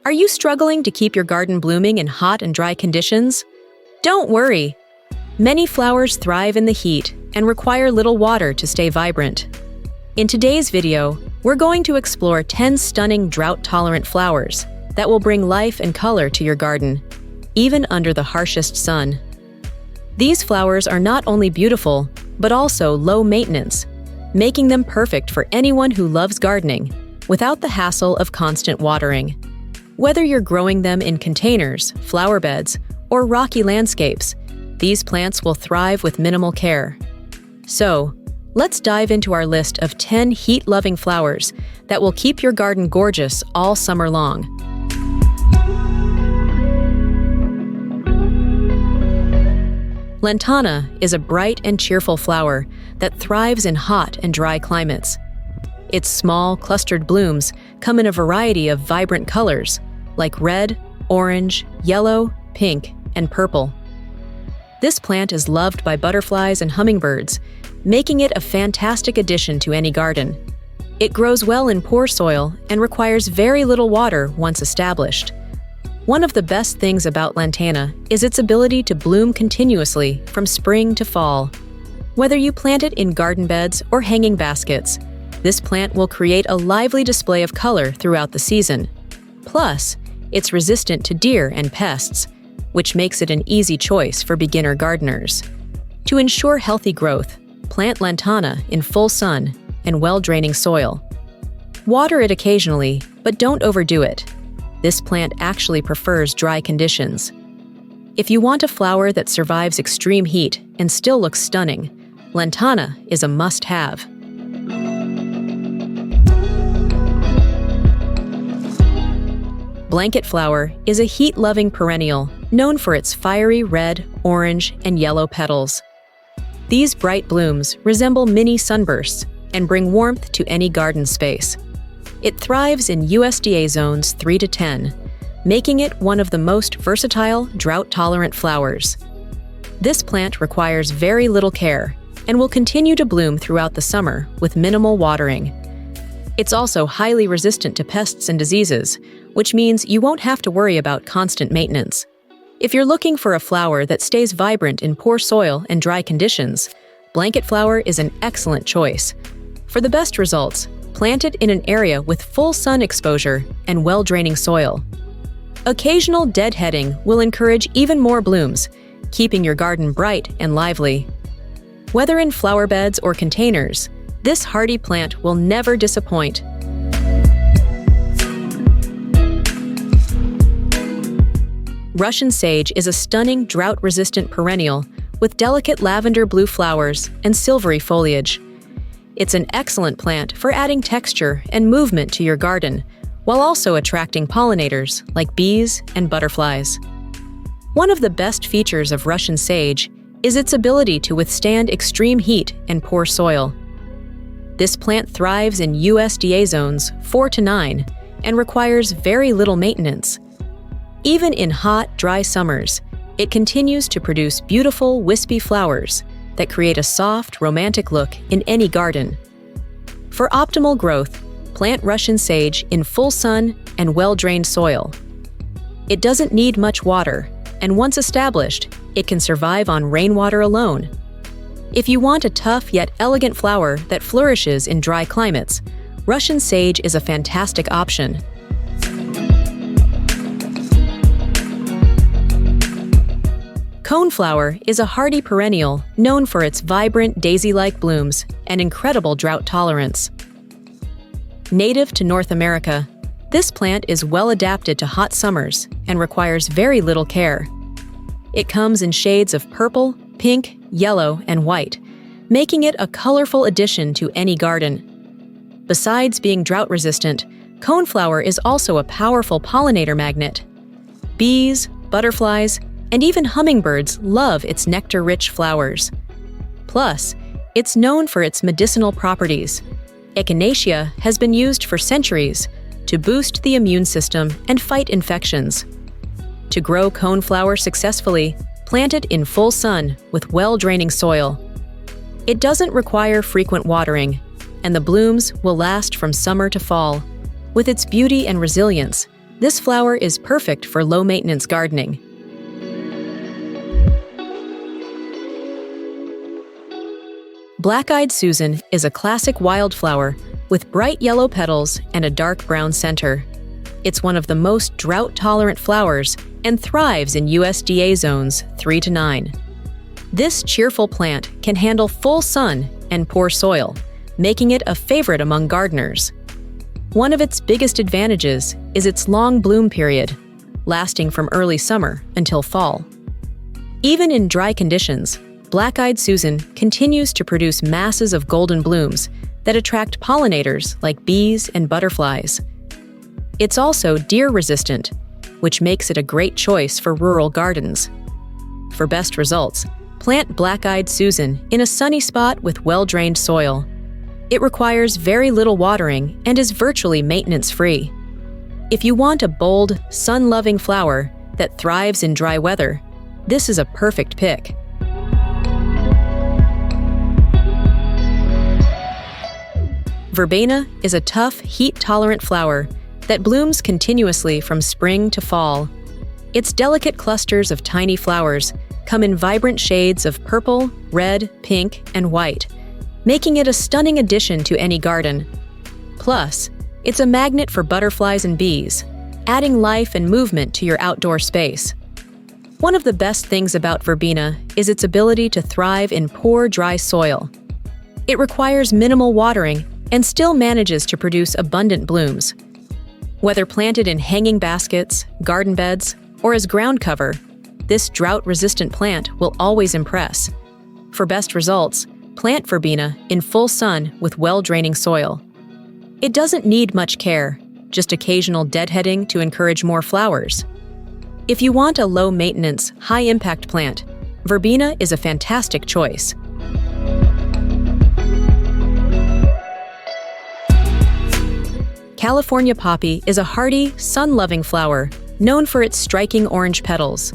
Are you struggling to keep your garden blooming in hot and dry conditions? Don't worry. Many flowers thrive in the heat and require little water to stay vibrant. In today's video, we're going to explore 10 stunning drought-tolerant flowers that will bring life and color to your garden, even under the harshest sun. These flowers are not only beautiful, but also low maintenance, making them perfect for anyone who loves gardening without the hassle of constant watering. Whether you're growing them in containers, flower beds, or rocky landscapes, these plants will thrive with minimal care. So, let's dive into our list of 10 heat-loving flowers that will keep your garden gorgeous all summer long. Lantana is a bright and cheerful flower that thrives in hot and dry climates. Its small, clustered blooms come in a variety of vibrant colors, like red, orange, yellow, pink, and purple. This plant is loved by butterflies and hummingbirds, making it a fantastic addition to any garden. It grows well in poor soil and requires very little water once established. One of the best things about Lantana is its ability to bloom continuously from spring to fall. Whether you plant it in garden beds or hanging baskets, this plant will create a lively display of color throughout the season. Plus, it's resistant to deer and pests, which makes it an easy choice for beginner gardeners. To ensure healthy growth, plant Lantana in full sun and well-draining soil. Water it occasionally, but don't overdo it. This plant actually prefers dry conditions. If you want a flower that survives extreme heat and still looks stunning, Lantana is a must-have. Blanket flower is a heat-loving perennial known for its fiery red, orange, and yellow petals. These bright blooms resemble mini sunbursts and bring warmth to any garden space. It thrives in USDA zones 3 to 10, making it one of the most versatile, drought-tolerant flowers. This plant requires very little care and will continue to bloom throughout the summer with minimal watering. It's also highly resistant to pests and diseases, which means you won't have to worry about constant maintenance. If you're looking for a flower that stays vibrant in poor soil and dry conditions, blanket flower is an excellent choice. For the best results, plant it in an area with full sun exposure and well-draining soil. Occasional deadheading will encourage even more blooms, keeping your garden bright and lively. Whether in flower beds or containers, this hardy plant will never disappoint. Russian sage is a stunning drought-resistant perennial with delicate lavender blue flowers and silvery foliage. It's an excellent plant for adding texture and movement to your garden, while also attracting pollinators like bees and butterflies. One of the best features of Russian sage is its ability to withstand extreme heat and poor soil. This plant thrives in USDA zones 4 to 9 and requires very little maintenance. Even in hot, dry summers, it continues to produce beautiful, wispy flowers that create a soft, romantic look in any garden. For optimal growth, plant Russian sage in full sun and well-drained soil. It doesn't need much water, and once established, it can survive on rainwater alone. If you want a tough yet elegant flower that flourishes in dry climates, Russian sage is a fantastic option. Coneflower is a hardy perennial known for its vibrant daisy-like blooms and incredible drought tolerance. Native to North America, this plant is well adapted to hot summers and requires very little care. It comes in shades of purple, pink, yellow, and white, making it a colorful addition to any garden. Besides being drought-resistant, coneflower is also a powerful pollinator magnet. Bees, butterflies, and even hummingbirds love its nectar-rich flowers. Plus, it's known for its medicinal properties. Echinacea has been used for centuries to boost the immune system and fight infections. To grow coneflower successfully, plant it in full sun with well-draining soil. It doesn't require frequent watering, and the blooms will last from summer to fall. With its beauty and resilience, This flower is perfect for low-maintenance gardening. Black-eyed Susan is a classic wildflower with bright yellow petals and a dark brown center. It's one of the most drought-tolerant flowers and thrives in USDA zones 3 to 9. This cheerful plant can handle full sun and poor soil, making it a favorite among gardeners. One of its biggest advantages is its long bloom period, lasting from early summer until fall. Even in dry conditions, Black-eyed Susan continues to produce masses of golden blooms that attract pollinators like bees and butterflies. It's also deer-resistant, which makes it a great choice for rural gardens. For best results, plant Black-eyed Susan in a sunny spot with well-drained soil. It requires very little watering and is virtually maintenance-free. If you want a bold, sun-loving flower that thrives in dry weather, this is a perfect pick. Verbena is a tough, heat-tolerant flower that blooms continuously from spring to fall. Its delicate clusters of tiny flowers come in vibrant shades of purple, red, pink, and white, making it a stunning addition to any garden. Plus, it's a magnet for butterflies and bees, adding life and movement to your outdoor space. One of the best things about Verbena is its ability to thrive in poor, dry soil. It requires minimal watering and still manages to produce abundant blooms. Whether planted in hanging baskets, garden beds, or as ground cover, this drought-resistant plant will always impress. For best results, plant Verbena in full sun with well-draining soil. It doesn't need much care, just occasional deadheading to encourage more flowers. If you want a low-maintenance, high-impact plant, Verbena is a fantastic choice. California poppy is a hardy, sun-loving flower known for its striking orange petals.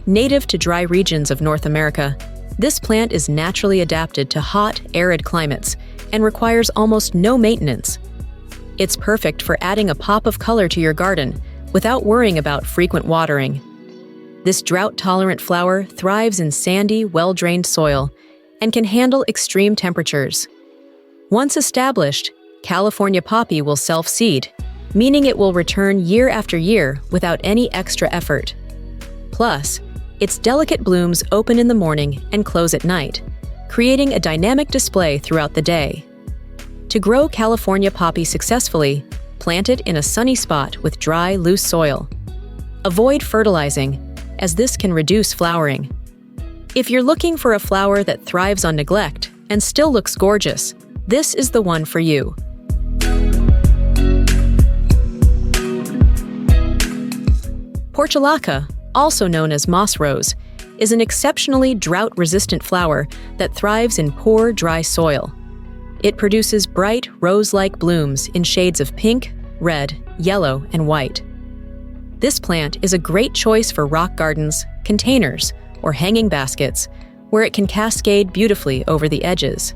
Native to dry regions of North America, this plant is naturally adapted to hot, arid climates and requires almost no maintenance. It's perfect for adding a pop of color to your garden without worrying about frequent watering. This drought-tolerant flower thrives in sandy, well-drained soil and can handle extreme temperatures. Once established, California poppy will self-seed, meaning it will return year after year without any extra effort. Plus, its delicate blooms open in the morning and close at night, creating a dynamic display throughout the day. To grow California poppy successfully, plant it in a sunny spot with dry, loose soil. Avoid fertilizing, as this can reduce flowering. If you're looking for a flower that thrives on neglect and still looks gorgeous, this is the one for you. Portulaca, also known as moss rose, is an exceptionally drought-resistant flower that thrives in poor, dry soil. It produces bright, rose-like blooms in shades of pink, red, yellow, and white. This plant is a great choice for rock gardens, containers, or hanging baskets, where it can cascade beautifully over the edges.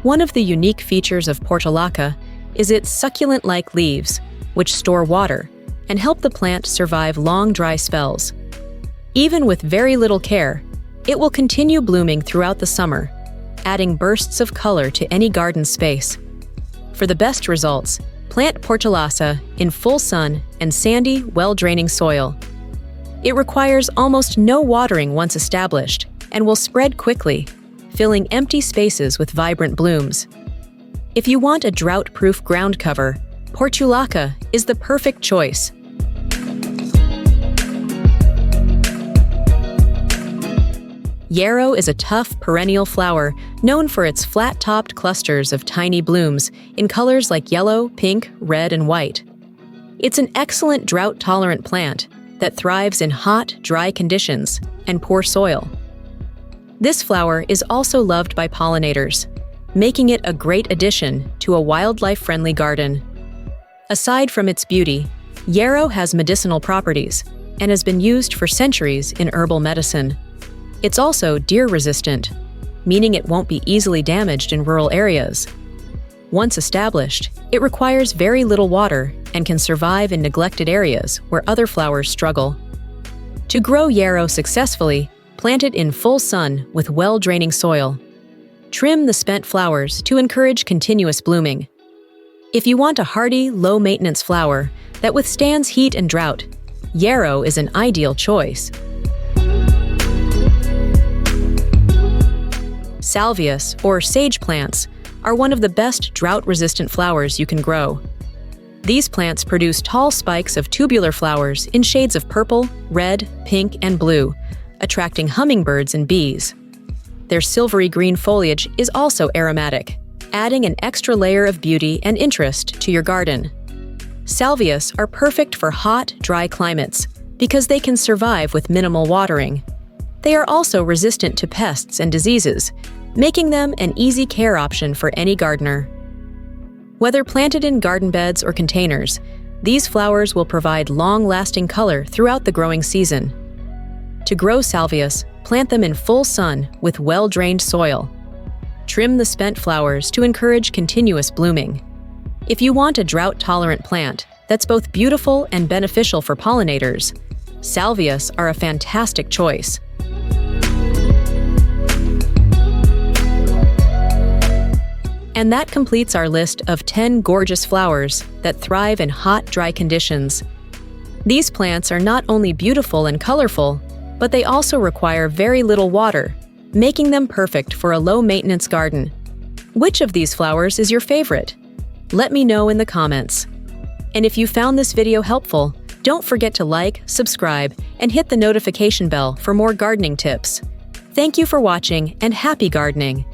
One of the unique features of Portulaca is its succulent-like leaves, which store water and help the plant survive long dry spells. Even with very little care, it will continue blooming throughout the summer, adding bursts of color to any garden space. For the best results, plant Portulaca in full sun and sandy, well-draining soil. It requires almost no watering once established and will spread quickly, filling empty spaces with vibrant blooms. If you want a drought-proof ground cover, Portulaca is the perfect choice. Yarrow is a tough, perennial flower known for its flat-topped clusters of tiny blooms in colors like yellow, pink, red, and white. It's an excellent drought-tolerant plant that thrives in hot, dry conditions and poor soil. This flower is also loved by pollinators, making it a great addition to a wildlife-friendly garden. Aside from its beauty, yarrow has medicinal properties and has been used for centuries in herbal medicine. It's also deer-resistant, meaning it won't be easily damaged in rural areas. Once established, it requires very little water and can survive in neglected areas where other flowers struggle. To grow yarrow successfully, plant it in full sun with well-draining soil. Trim the spent flowers to encourage continuous blooming. If you want a hardy, low-maintenance flower that withstands heat and drought, yarrow is an ideal choice. Salvias, or sage plants, are one of the best drought-resistant flowers you can grow. These plants produce tall spikes of tubular flowers in shades of purple, red, pink, and blue, attracting hummingbirds and bees. Their silvery green foliage is also aromatic, adding an extra layer of beauty and interest to your garden. Salvias are perfect for hot, dry climates because they can survive with minimal watering. They are also resistant to pests and diseases, making them an easy care option for any gardener. Whether planted in garden beds or containers, these flowers will provide long-lasting color throughout the growing season. To grow salvias, plant them in full sun with well-drained soil. Trim the spent flowers to encourage continuous blooming. If you want a drought-tolerant plant that's both beautiful and beneficial for pollinators, salvias are a fantastic choice. And that completes our list of 10 gorgeous flowers that thrive in hot, dry conditions. These plants are not only beautiful and colorful, but they also require very little water, making them perfect for a low-maintenance garden. Which of these flowers is your favorite? Let me know in the comments. And if you found this video helpful, don't forget to like, subscribe, and hit the notification bell for more gardening tips. Thank you for watching, and happy gardening!